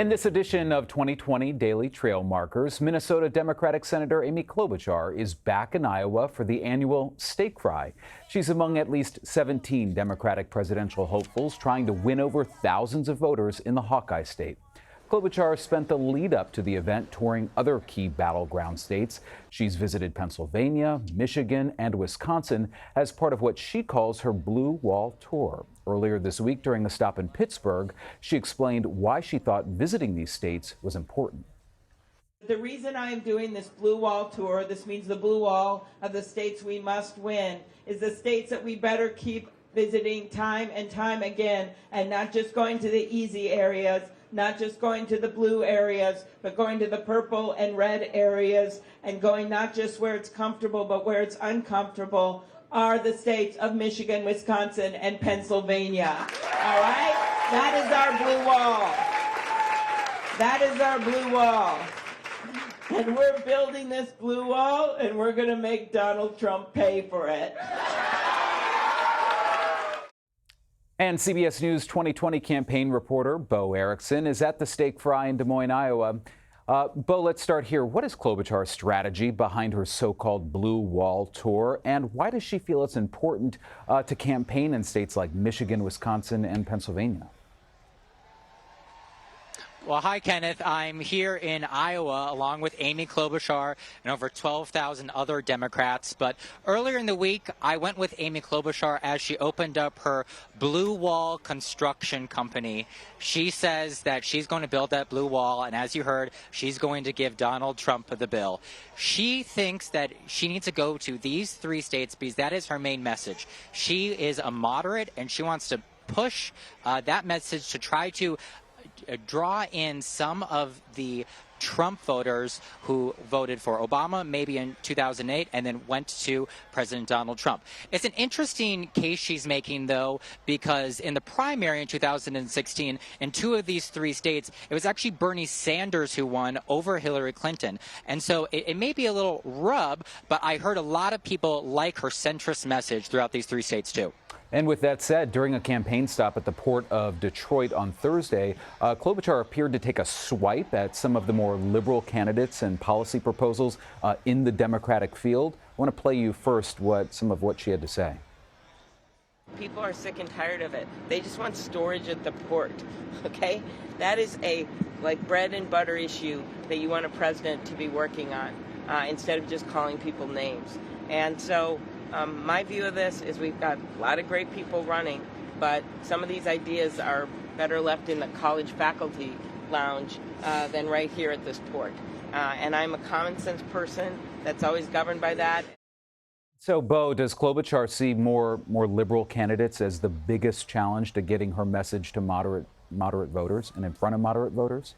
In this edition of 2020 Daily Trail Markers, Minnesota Democratic Senator Amy Klobuchar is back in Iowa for the annual Steak Fry. She's among at least 17 Democratic presidential hopefuls trying to win over thousands of voters in the Hawkeye state. Klobuchar spent the lead up to the event touring other key battleground states. She's visited Pennsylvania, Michigan, and Wisconsin as part of what she calls her Blue Wall Tour. Earlier this week, during a stop in Pittsburgh, she explained why she thought visiting these states was important. The reason I'm doing this Blue Wall Tour, this means the Blue Wall of the states we must win, is the states that we better keep visiting time and time again, and not just going to the easy areas, not just going to the blue areas, but going to the purple and red areas, and going not just where it's comfortable, but where it's uncomfortable, are the states of Michigan, Wisconsin, and Pennsylvania. All right? That is our blue wall. That is our blue wall. And we're building this blue wall, and we're going to make Donald Trump pay for it. And CBS News 2020 campaign reporter Bo Erickson is at the Steak Fry in Des Moines, Iowa. Bo, let's start here. What is Klobuchar's strategy behind her so-called Blue Wall Tour, and why does she feel it's important to campaign in states like Michigan, Wisconsin, and Pennsylvania? Well, hi, Kenneth. I'm here in Iowa along with Amy Klobuchar and over 12,000 other Democrats. But earlier in the week, I went with Amy Klobuchar as she opened up her Blue Wall construction company. She says that she's going to build that blue wall, and as you heard, she's going to give Donald Trump the bill. She thinks that she needs to go to these three states because that is her main message. She is a moderate, and she wants to push that message to try to draw in some of the Trump voters who voted for Obama maybe in 2008 and then went to President Donald Trump. It's an interesting case she's making, though, because in the primary in 2016, in two of these three states, it was actually Bernie Sanders who won over Hillary Clinton. And so it may be a little rub, but I heard a lot of people like her centrist message throughout these three states, too. And with that said, during a campaign stop at the port of Detroit on Thursday, Klobuchar appeared to take a swipe at some of the more liberal candidates and policy proposals in the Democratic field. I want to play you first some of what she had to say. People are sick and tired of it. They just want storage at the port, okay? That is a bread and butter issue that you want a president to be working on instead of just calling people names. And so my view of this is we've got a lot of great people running, but some of these ideas are better left in the college faculty lounge than right here at this port. And I'm a common sense person that's always governed by that. So, Bo, does Klobuchar see more liberal candidates as the biggest challenge to getting her message to moderate voters and in front of moderate voters?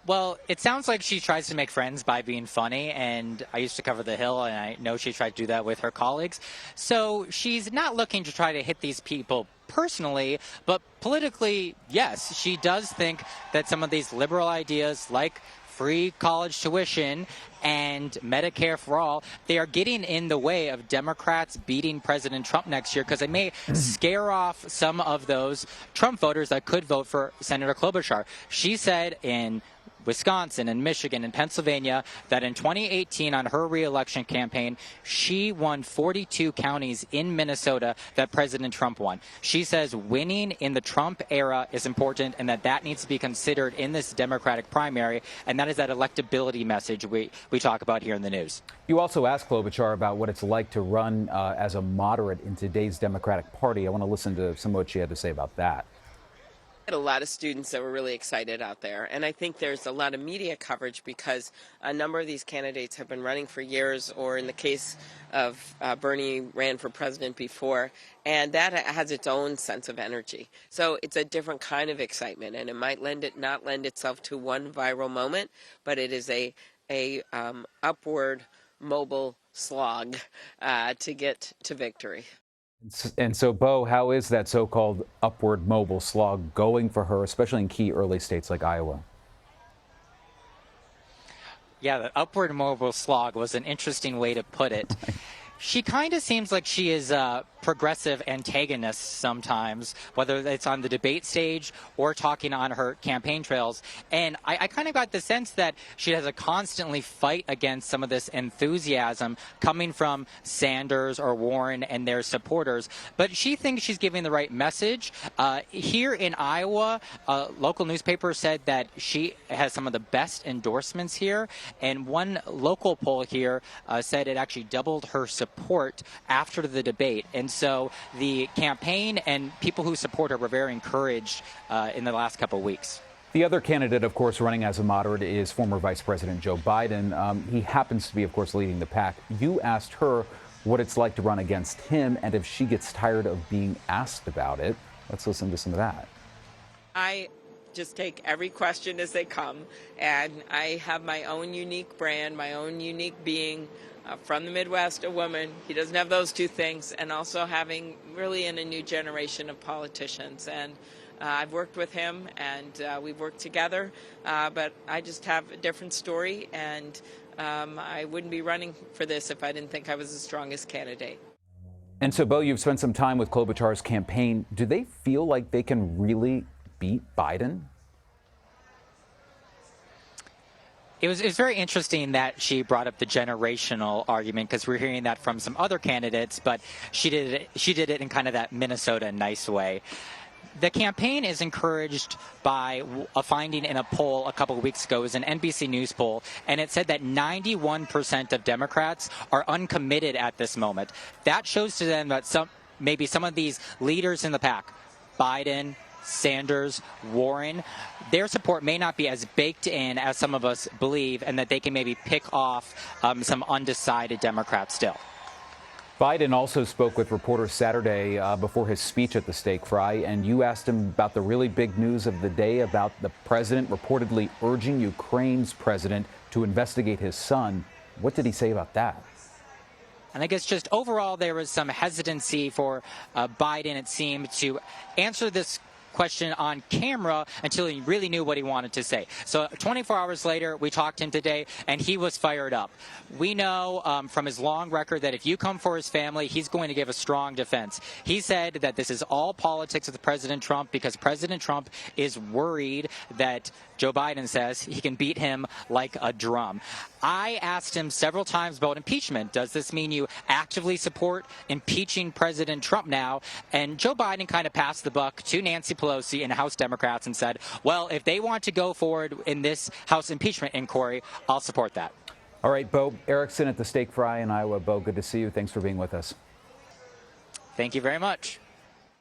Well, it sounds like she tries to make friends by being funny, and I used to cover the Hill, and I know she tried to do that with her colleagues. So she's not looking to try to hit these people personally, but politically, yes, she does think that some of these liberal ideas like free college tuition and Medicare for all, they are getting in the way of Democrats beating President Trump next year because they may scare off some of those Trump voters that could vote for Senator Klobuchar. She said in Wisconsin and Michigan and Pennsylvania that in 2018 on her re-election campaign, she won 42 counties in Minnesota that President Trump won. She says winning in the Trump era is important and that needs to be considered in this Democratic primary, and that is that electability message we talk about here in the news. You also asked Klobuchar about what it's like to run as a moderate in today's Democratic Party. I want to listen to some of what she had to say about that. A lot of students that were really excited out there, and I think there's a lot of media coverage because a number of these candidates have been running for years, or in the case of Bernie, ran for president before, and that has its own sense of energy. So it's a different kind of excitement, and it might not lend itself to one viral moment, but it is a upward mobile slog to get to victory. And so, Bo, how is that so-called upward mobile slog going for her, especially in key early states like Iowa? Yeah, the upward mobile slog was an interesting way to put it. She kind of seems like she is progressive antagonists sometimes, whether it's on the debate stage or talking on her campaign trails. And I kind of got the sense that she has to constantly fight against some of this enthusiasm coming from Sanders or Warren and their supporters. But she thinks she's giving the right message. Here in Iowa, a local newspaper said that she has some of the best endorsements here. And one local poll here said it actually doubled her support after the debate. And so the campaign and people who support her were very encouraged in the last couple of weeks. The other candidate, of course, running as a moderate is former Vice President Joe Biden. He happens to be, of course, leading the pack. You asked her what it's like to run against him and if she gets tired of being asked about it. Let's listen to some of that. I just take every question as they come, and I have my own unique brand, my own unique being. From the Midwest, a woman. He doesn't have those two things, and also having really in a new generation of politicians. And I've worked with him, and we've worked together, but I just have a different story, and I wouldn't be running for this if I didn't think I was the strongest candidate. And so, Bo, you've spent some time with Klobuchar's campaign. Do they feel like they can really beat Biden? It was very interesting that she brought up the generational argument, because we're hearing that from some other candidates, but she did it in kind of that Minnesota nice way. The campaign is encouraged by a finding in a poll a couple of weeks ago. It was an NBC News poll, and it said that 91% of Democrats are uncommitted at this moment. That shows to them that maybe some of these leaders in the pack, Biden, Sanders, Warren, their support may not be as baked in as some of us believe, and that they can maybe pick off some undecided Democrats still. Biden also spoke with reporters Saturday before his speech at the steak fry, and you asked him about the really big news of the day about the president reportedly urging Ukraine's president to investigate his son. What did he say about that? And I guess just overall there was some hesitancy for Biden, it seemed, to answer this question on camera until he really knew what he wanted to say. So 24 hours later, we talked to him today, and he was fired up. We know from his long record that if you come for his family, he's going to give a strong defense. He said that this is all politics with President Trump because President Trump is worried that Joe Biden says he can beat him like a drum. I asked him several times about impeachment. Does this mean you actively support impeaching President Trump now? And Joe Biden kind of passed the buck to Nancy Pelosi and House Democrats and said, well, if they want to go forward in this House impeachment inquiry, I'll support that. All right, Bo Erickson at the steak fry in Iowa. Bo, good to see you. Thanks for being with us. Thank you very much.